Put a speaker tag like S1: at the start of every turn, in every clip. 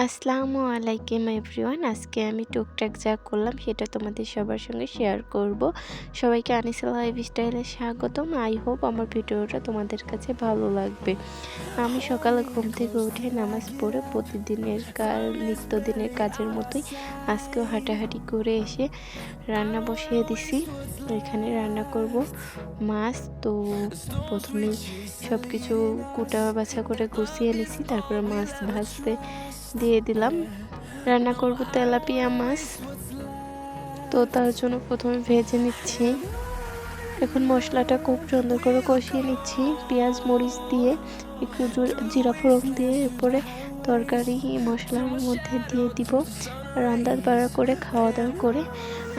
S1: আসসালামু আলাইকুম এভরিওয়ান। আজকে আমি টুকটাক যা করলাম সেটা তোমাদের সবার সঙ্গে শেয়ার করব। সবাইকে আনিসা লাইফস্টাইলে স্বাগতম। আই হোপ আমার ভিডিওটা তোমাদের কাছে ভালো লাগবে। আমি সকালে ঘুম থেকে উঠে নামাজ পড়ে প্রতিদিনের নিত্যদিনের কাজের মতোই আজকেও হাঁটাহাঁটি করে এসে রান্না বসিয়ে দিছি। এখানে রান্না করব মাছ। তো প্রথমেই সব কিছু কুটা বাছা করে গুছিয়ে নিছি, তারপরে মাছ ভাজতে দিয়ে দিলাম। রান্না করব তেলাপিয়া মাছ, তো তার জন্য প্রথমে ভেজে নিচ্ছি। এখন মশলাটা খুব সুন্দর করে কষিয়ে নিচ্ছি পেঁয়াজ মরিচ দিয়ে, একটু জিরা ফোড়ন দিয়ে। এরপরে তরকারি মশলার মধ্যে দিয়ে দিব। রান্না বাড়া করে খাওয়া দাওয়া করে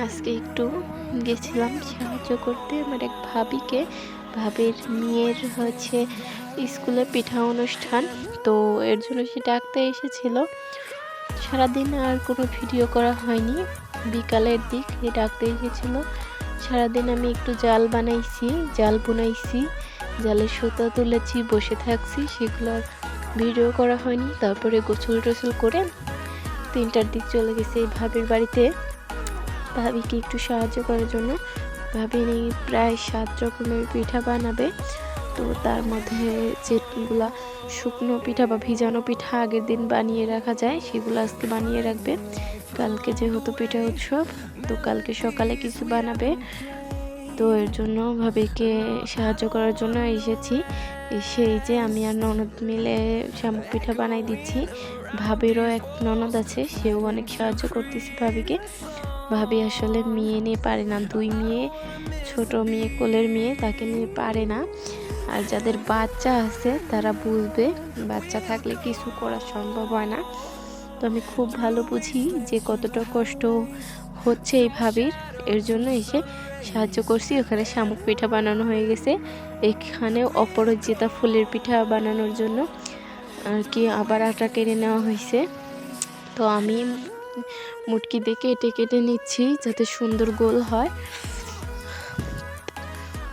S1: আজকে একটু গেছিলাম সাহায্য করতে আমার এক ভাবিকে। ভাবির মেয়ের স্কুলে পিঠা অনুষ্ঠান, তো এর জন্য সে ডাকতে এসেছিল। সারাদিন আর কোনো ভিডিও করা হয়নি, বিকালের দিক ডাকতে এসেছিল। সারাদিন আমি একটু জাল বানাইছি, জাল বুনাইছি, জালের সুতা তুলেছি, বসে থাকছি, সেগুলো আর ভিডিও করা হয়নি। তারপরে গোসল টোসল করে 3টার দিক চলে গেছে এই ভাবির বাড়িতে ভাবিকে একটু সাহায্য করার জন্য। ভাবি প্রায় 7 রকমের পিঠা বানাবে। তো তার মধ্যে যেগুলা শুকনো পিঠা বা ভিজানো পিঠা আগের দিন বানিয়ে রাখা যায় সেগুলো আজকে বানিয়ে রাখবে। কালকে যেহেতু পিঠা উৎসব, তো কালকে সকালে কিছু বানাবে। তো এর জন্য ভাবিকে সাহায্য করার জন্য এসেছি। সেই যে আমি আর ননদ মিলে শামুক পিঠা বানাই দিচ্ছি। ভাবিরও এক ননদ আছে, সেও অনেক সাহায্য করতেছে ভাবিকে। ভাবি আসলে মেয়ে নিয়ে পারে না, 2 মেয়ে, ছোট মেয়ে কোলের মেয়ে, তাকে নিয়ে পারে না। আর যাদের বাচ্চা আছে তারা বুঝবে, বাচ্চা থাকলে কিছু করা সম্ভব হয় না। তো আমি খুব ভালো বুঝি যে কতটা কষ্ট হচ্ছে এই ভাবির, এর জন্য এসে সাহায্য করছি। ওখানে শামুক পিঠা বানানো হয়ে গেছে, এখানে অপরাজিতা ফুলের পিঠা বানানোর জন্য আর কি আবার আটা কেটে নেওয়া হয়েছে। তো আমি মুটকি দিয়ে কেটে কেটে নিচ্ছি যাতে সুন্দর গোল হয়।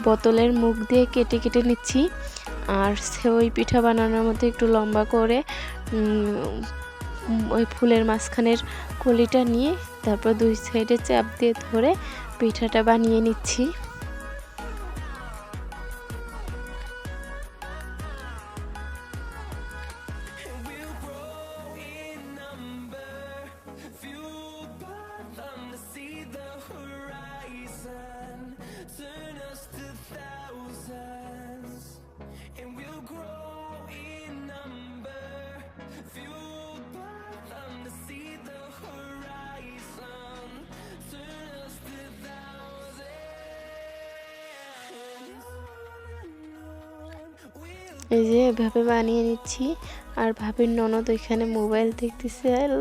S1: বোতলের মুখ দিয়ে কেটে কেটে নিচ্ছি। আর ওই পিঠা বানানোর মধ্যে একটু লম্বা করে ওই ফুলের মাঝখানের কলিটা নিয়ে তারপর 2 সাইডে চাপ দিয়ে ধরে পিঠাটা বানিয়ে নিচ্ছি। এই যে এভাবে বানিয়ে নিচ্ছি। আর ভাবির ননদ ওইখানে মোবাইল দেখতেছিল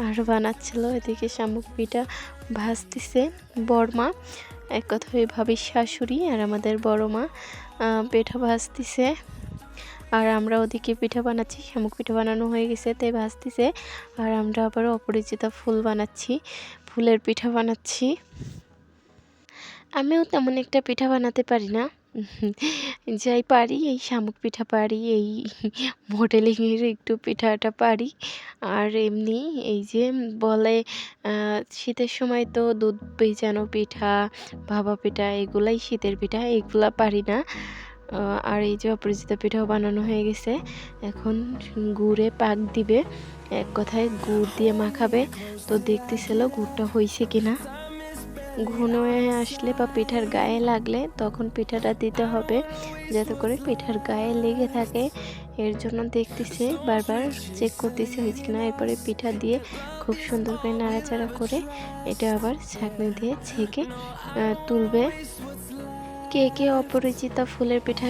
S1: আর বানাচ্ছিল। এদিকে শামুক পিঠা ভাজতেছে বড়মা, এক কথায় ভাবির শাশুড়ি আর আমাদের বড় মা পিঠা ভাজতেছে। আর আমরা ওদিকে পিঠা বানাচ্ছি, শামুক পিঠা বানানো হয়ে গেছে তাই ভাজতেছে। আর আমরা আবার অপরাজিতা ফুল বানাচ্ছি, ফুলের পিঠা বানাচ্ছি। আমিও তেমন একটা পিঠা বানাতে পারি না, যাই পারি এই শামুক পিঠা পারি, এই মডেলিংয়ের একটু পিঠাটা পারি। আর এমনি এই যে বলে শীতের সময় তো দুধ ভেজানো পিঠা, ভাপা পিঠা, এগুলাই শীতের পিঠা, এগুলা পারি না। আর এই যে অপরাজিতা পিঠাও বানানো হয়ে গেছে। এখন গুড়ে পাক দিবে, এক কথায় গুড় দিয়ে মাখাবে। তো দেখতেছিল গুড়টা হয়েছে কিনা। ঘন হয়ে আসলে বা পিঠার গায়ে লাগলে তখন পিঠাটা দিতে হবে, যাতে করে পিঠার গায়ে লেগে থাকে। এর জন্য দেখতেছে, বারবার চেক করতেছে হয়েছে কিনা। এরপরে পিঠা দিয়ে খুব সুন্দর করে নাড়াচাড়া করে এটা আবার ছাঁকনি দিয়ে ছেঁকে তুলবে। কে কে অপরাজিতা ফুলের পিঠা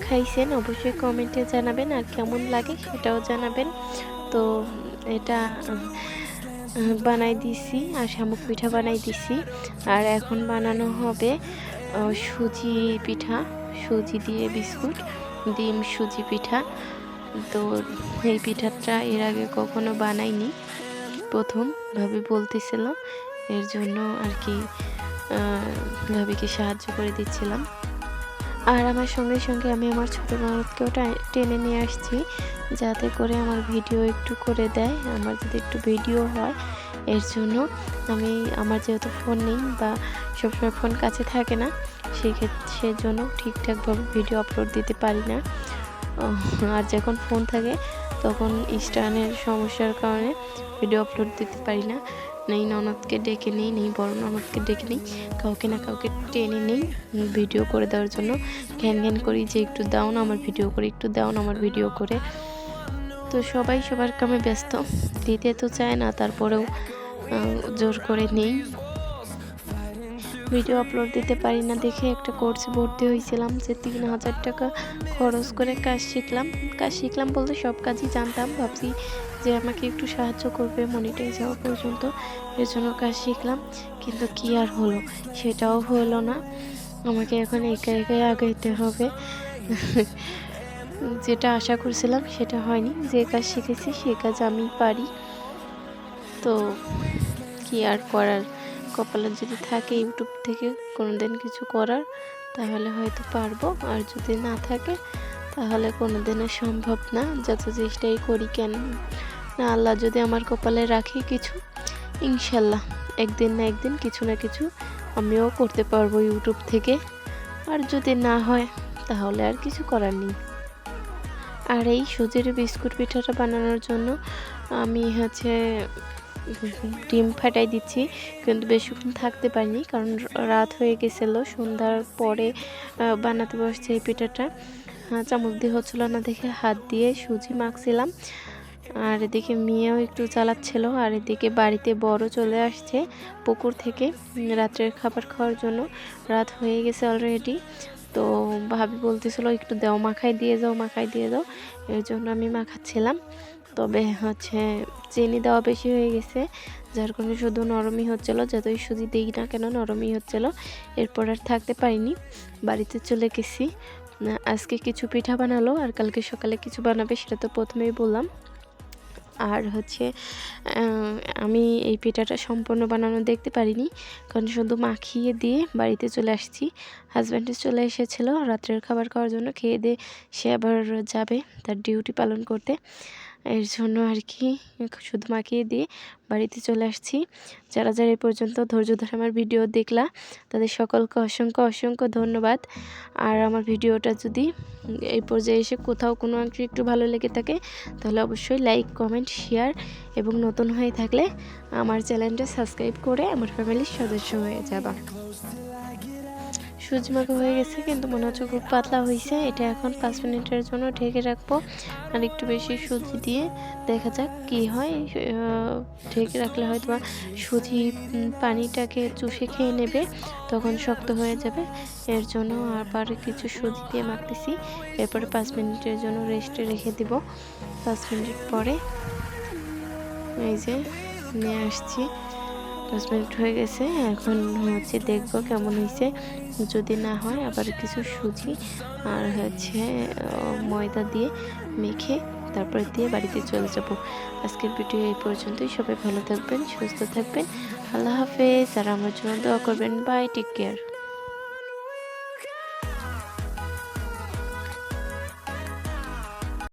S1: খাইছেন অবশ্যই কমেন্টে জানাবেন, আর কেমন লাগে সেটাও জানাবেন। তো এটা বানাই দিছি আর শামুক পিঠা বানাই দিছি। আর এখন বানানো হবে সুজি পিঠা, সুজি দিয়ে বিস্কুট, ডিম সুজি পিঠা। তো এই পিঠাটা এর আগে কখনো বানাইনি, প্রথম ভাবি বলতেছিল, এর জন্য আর কি ভাবিকে সাহায্য করে দিচ্ছিলাম। আর আমার সঙ্গে সঙ্গে আমি আমার ছোটো ননদকেও টেনে নিয়ে আসছি। যাতে করে আমার ভিডিও একটু করে দেয়, আমার যদি একটু ভিডিও হয়। এর জন্য আমি আমার যেহেতু ফোন নেই বা সবসময় ফোন কাছে থাকে না, সেজন্য ঠিকঠাকভাবে ভিডিও আপলোড দিতে পারি না। আর যখন ফোন থাকে তখন স্ট্যান্ডের সমস্যার কারণে ভিডিও আপলোড দিতে পারি না। নেই ননদকে ডেকে নিই, নেই বড় ননদকে ডেকে নিই, কাউকে না কাউকে টেনে নিই ভিডিও করে দেওয়ার জন্য। ঘ্যান ঘ্যান করি যে একটু দাও না আমার ভিডিও করে, একটু দাও না আমার ভিডিও করে। তো সবাই সবার কামে ব্যস্ত, দিতে তো চায় না, তারপরেও জোর করে নেই। ভিডিও আপলোড দিতে পারি না দেখে একটা কোর্সে ভর্তি হয়েছিলাম, যে 3000 টাকা খরচ করে কাজ শিখলাম বলতে সব কাজই জানতাম, ভাবছি যে আমাকে একটু সাহায্য করবে মনিটাইজ হওয়া পর্যন্ত, এর জন্য কাজ শিখলাম। কিন্তু কি আর হলো, সেটাও হলো না। আমাকে এখন একা একাই আগাইতে হবে। যেটা আশা করছিলাম সেটা হয়নি, যে কাজ শিখেছি সে কাজ আমি পারি। তো কি আর করার, কপালে যদি থাকে ইউটিউব থেকে কোনোদিন কিছু করার, তাহলে হয়তো পারবো, আর যদি না থাকে তাহলে কোনোদিনও সম্ভব না, যত চেষ্টাই করি কেন না। আল্লাহ যদি আমার কপালে রাখে কিছু, ইনশাল্লাহ একদিন না একদিন কিছু না কিছু আমিও করতে পারবো ইউটিউব থেকে। আর যদি না হয় তাহলে আর কিছু করার নেই। আর এই সুজির বিস্কুট পিঠাটা বানানোর জন্য আমি ডিম ফাটাই দিচ্ছি, কিন্তু বেশিক্ষণ থাকতে পারিনি কারণ রাত হয়ে গেছিলো। সন্ধ্যার পরে বানাতে বসছে এই পিঠাটা। চামচ দিয়ে হচ্ছিল না দেখে হাত দিয়ে সুজি মাখছিলাম। আর এদিকে মেয়েও একটু চালাচ্ছিল, আর এদিকে বাড়িতে বড় চলে আসছে পুকুর থেকে রাত্রের খাবার খাওয়ার জন্য। রাত হয়ে গেছে অলরেডি। তো ভাবি বলতেছিল একটু দাও, মাখাই দিয়ে যাও, মাখাই দিয়ে দাও। এর জন্য আমি মাখাচ্ছিলাম। তবে চিনি দেওয়া বেশি হয়ে গেছে, যার কারণে শুধু নরমই হচ্ছিলো, যতই সুজি দিই না কেন নরমই হচ্ছিলো। এরপর আর থাকতে পারিনি, বাড়িতে চলে গেছি। আজকে কিছু পিঠা বানালো, আর কালকে সকালে কিছু বানাবে, সেটা তো প্রথমেই বললাম। আর আমি এই পিঠাটা সম্পূর্ণ বানানো দেখতে পারিনি, কারণ শুধু মাখিয়ে দিয়ে বাড়িতে চলে আসছি। হাজব্যান্ডে চলে এসেছিলো রাত্রের খাবার খাওয়ার জন্য, খেয়ে দিয়ে সে আবার যাবে তার ডিউটি পালন করতে। এর জন্য আর কি শুধু মাখিয়ে দিয়ে বাড়িতে চলে আসছি। যারা যারা এই পর্যন্ত ধৈর্য ধরে আমার ভিডিও দেখলা, তাদের সকলকে অসংখ্য অসংখ্য ধন্যবাদ। আর আমার ভিডিওটা যদি এই পর্যায়ে এসে কোথাও কোনো অংশ একটু ভালো লেগে থাকে, তাহলে অবশ্যই লাইক, কমেন্ট, শেয়ার এবং নতুন হয়ে থাকলে আমার চ্যানেলটা সাবস্ক্রাইব করে আমার ফ্যামিলির সদস্য হয়ে যাবা। সুজি মাখা হয়ে গেছে, কিন্তু মনে হচ্ছে খুব পাতলা হয়েছে। এটা এখন 5 মিনিটের জন্য ঢেকে রাখবো, আর একটু বেশি সুজি দিয়ে দেখা যাক কি হয়। ঢেকে রাখলে হয়তো বা সুজি পানিটাকে চুষে খেয়ে নেবে, তখন শক্ত হয়ে যাবে। এর জন্য আবার কিছু সুজি দিয়ে মাখতেছি। এরপরে 5 মিনিটের জন্য রেস্টে রেখে দিব। 5 মিনিট পরে এই যে নিয়ে আসছি। 5 মিনিট হয়ে গেছে, এখন দেখবো কেমন হয়েছে। যদি না হয় আবার কিছু সুজি আর ময়দা দিয়ে মেখে তারপরে দিয়ে বাড়িতে চলে যাব। আজকের ভিডিও এই পর্যন্তই। সবাই ভালো থাকবেন, সুস্থ থাকবেন। আল্লাহ হাফেজ। আর আমার জন্য দোয়া করবেন। Bye, take care.